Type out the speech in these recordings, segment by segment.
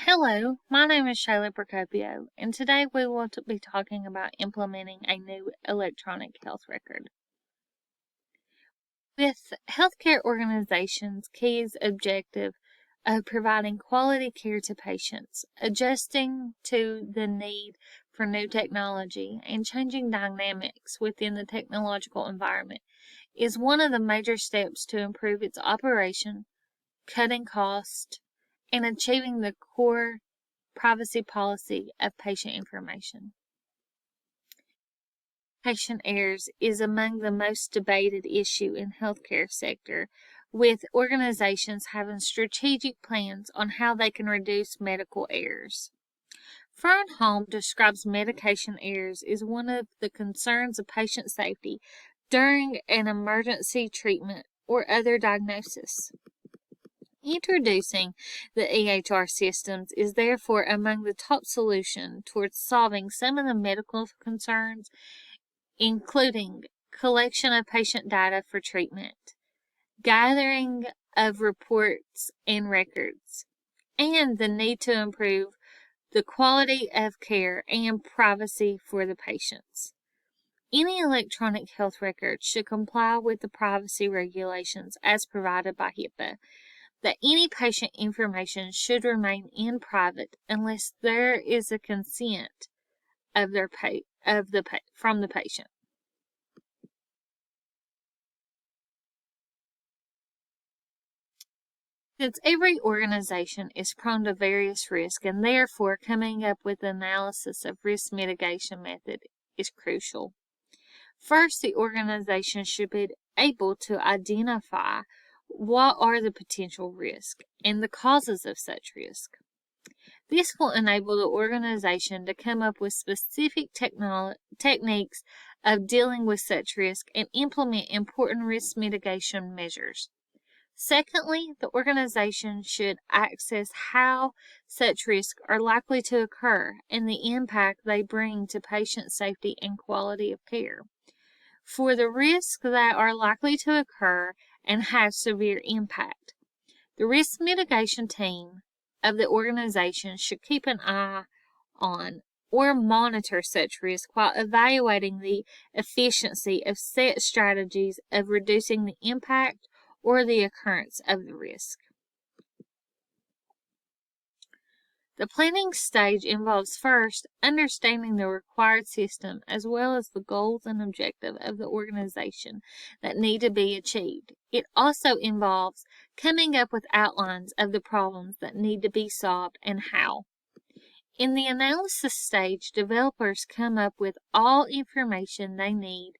Hello, my name is Shayla Procopio, and today we will be talking about implementing a new electronic health record. With healthcare organizations, KEY's objective of providing quality care to patients, adjusting to the need for new technology, and changing dynamics within the technological environment is one of the major steps to improve its operation, cutting costs, and achieving the core privacy policy of patient information. Patient errors is among the most debated issue in healthcare sector, with organizations having strategic plans on how they can reduce medical errors. Fernholm describes medication errors as one of the concerns of patient safety during an emergency treatment or other diagnosis. Introducing the EHR systems is therefore among the top solution towards solving some of the medical concerns, including collection of patient data for treatment, gathering of reports and records, and the need to improve the quality of care and privacy for the patients. Any electronic health record should comply with the privacy regulations as provided by HIPAA, that any patient information should remain in private unless there is a consent of from the patient. Since every organization is prone to various risks and therefore coming up with analysis of risk mitigation method is crucial. First, the organization should be able to identify what are the potential risks and the causes of such risk. This will enable the organization to come up with specific techniques of dealing with such risk and implement important risk mitigation measures. Secondly, the organization should assess how such risks are likely to occur and the impact they bring to patient safety and quality of care. For the risks that are likely to occur and have severe impact, the risk mitigation team of the organization should keep an eye on or monitor such risk while evaluating the efficiency of set strategies of reducing the impact or the occurrence of the risk. The planning stage involves first understanding the required system as well as the goals and objectives of the organization that need to be achieved. It also involves coming up with outlines of the problems that need to be solved and how. In the analysis stage, developers come up with all information they need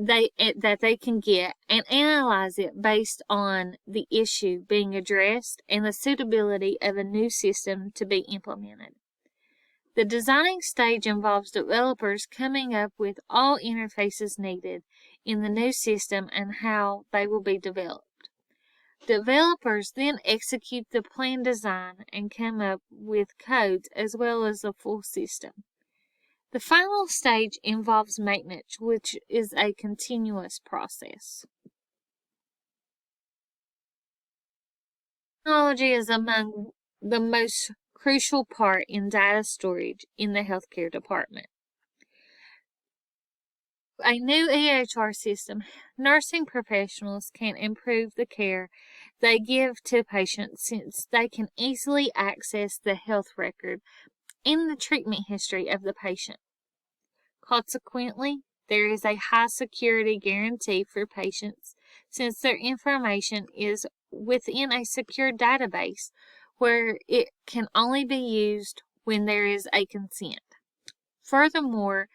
that they can get and analyze it based on the issue being addressed and the suitability of a new system to be implemented. The designing stage involves developers coming up with all interfaces needed in the new system and how they will be developed. Developers then execute the plan design and come up with codes as well as the full system. The final stage involves maintenance, which is a continuous process. Technology is among the most crucial part in data storage in the healthcare department. A new EHR system, nursing professionals can improve the care they give to patients since they can easily access the health record and the treatment history of the patient. Consequently, there is a high security guarantee for patients since their information is within a secure database where it can only be used when there is a consent. Furthermore,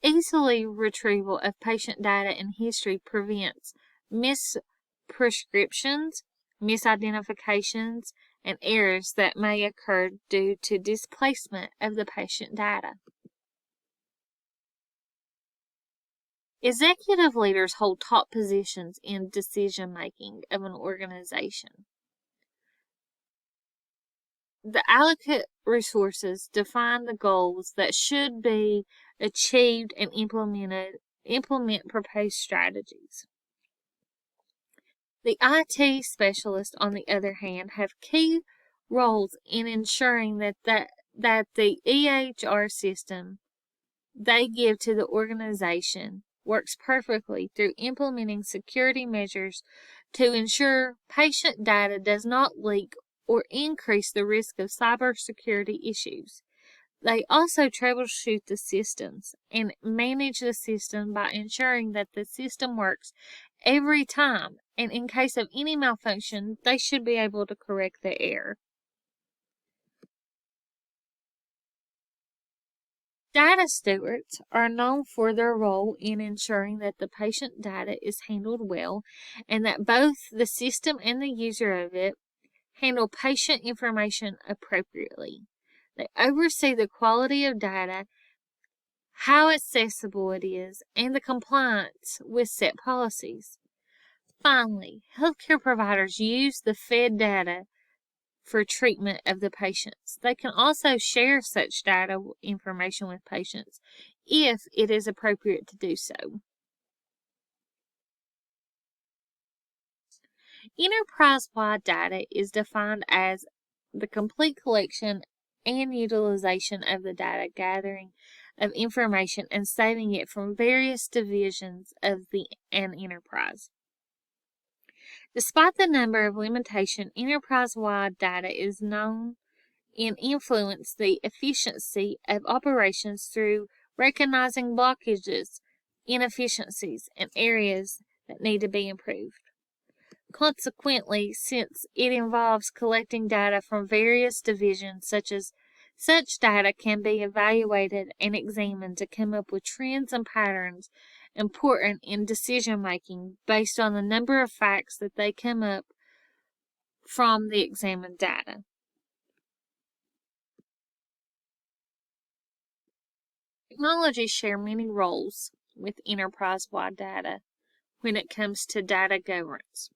easily retrieval of patient data and history prevents misprescriptions, misidentifications, and errors that may occur due to displacement of the patient data. Executive leaders hold top positions in decision-making of an organization. The allocate resources define the goals that should be achieved and implement proposed strategies. The IT specialists, on the other hand, have key roles in ensuring that the EHR system they give to the organization works perfectly through implementing security measures to ensure patient data does not leak or increase the risk of cybersecurity issues. They also troubleshoot the systems and manage the system by ensuring that the system works every time, and in case of any malfunction, they should be able to correct the error. Data stewards are known for their role in ensuring that the patient data is handled well and that both the system and the user of it handle patient information appropriately. They oversee the quality of data, how accessible it is, and the compliance with set policies. Finally, healthcare providers use the fed data for treatment of the patients. They can also share such data information with patients if it is appropriate to do so. Enterprise-wide data is defined as the complete collection and utilization of the data gathering of information and saving it from various divisions of an enterprise. Despite the number of limitations, enterprise-wide data is known and influence the efficiency of operations through recognizing blockages, inefficiencies, and areas that need to be improved. Consequently, since it involves collecting data from various divisions, such data can be evaluated and examined to come up with trends and patterns important in decision making based on the number of facts that they come up from the examined data. Technologies share many roles with enterprise-wide data when it comes to data governance.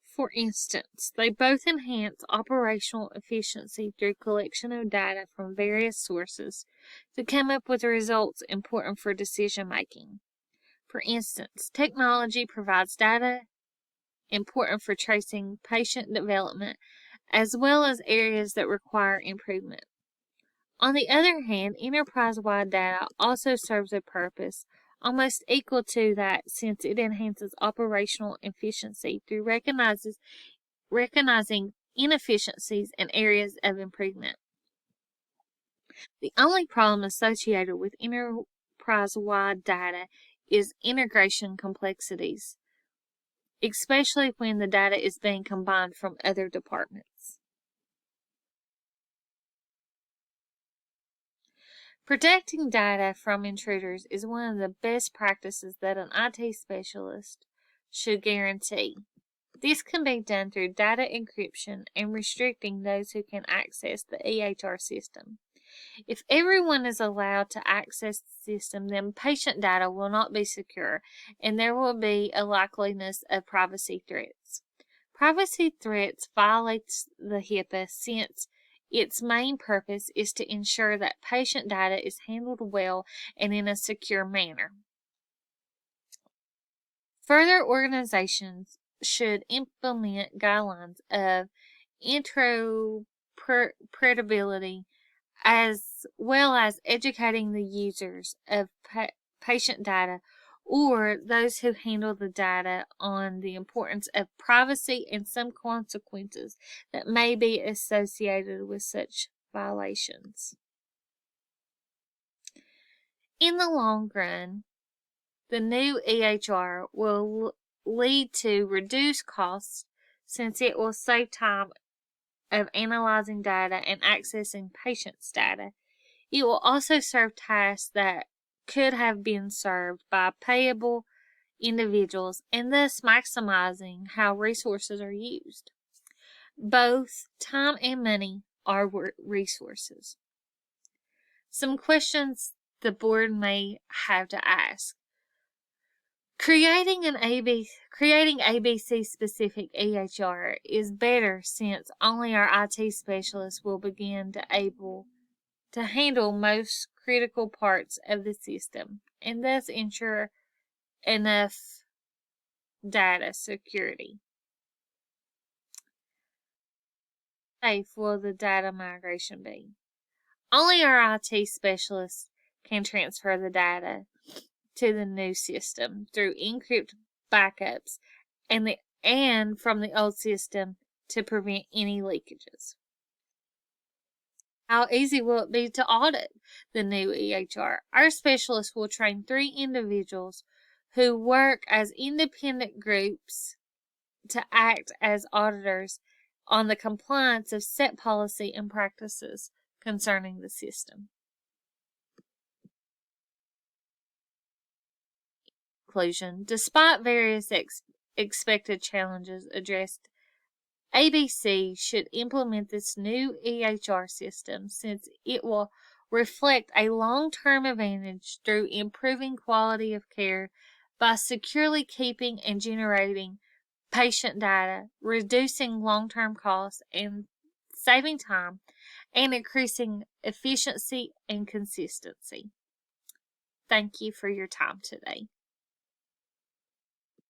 For instance, they both enhance operational efficiency through collection of data from various sources to come up with results important for decision making. For instance, technology provides data important for tracing patient development as well as areas that require improvement. On the other hand, enterprise-wide data also serves a purpose almost equal to that since it enhances operational efficiency through recognizing inefficiencies and areas of improvement. The only problem associated with enterprise-wide data is integration complexities, especially when the data is being combined from other departments. Protecting data from intruders is one of the best practices that an IT specialist should guarantee. This can be done through data encryption and restricting those who can access the EHR system. If everyone is allowed to access the system, then patient data will not be secure and there will be a likeliness of privacy threats. Privacy threats violates the HIPAA since its main purpose is to ensure that patient data is handled well and in a secure manner. Further, organizations should implement guidelines of interoperability as well as educating the users of patient data or those who handle the data on the importance of privacy and some consequences that may be associated with such violations. In the long run, the new EHR will lead to reduced costs since it will save time of analyzing data and accessing patients' data. It will also serve tasks that could have been served by payable individuals and thus maximizing how resources are used. Both time and money are resources. Some questions the board may have to ask. Creating ABC specific EHR is better since only our IT specialists will begin to able to handle most critical parts of the system and thus ensure enough data security. safe will the data migration be? Only our IT specialists can transfer the data to the new system through encrypted backups and from the old system to prevent any leakages. How easy will it be to audit the new EHR? Our specialists will train 3 individuals who work as independent groups to act as auditors on the compliance of set policy and practices concerning the system. Conclusion. Despite various expected challenges addressed, ABC should implement this new EHR system since it will reflect a long-term advantage through improving quality of care by securely keeping and generating patient data, reducing long-term costs and saving time, and increasing efficiency and consistency. Thank you for your time today.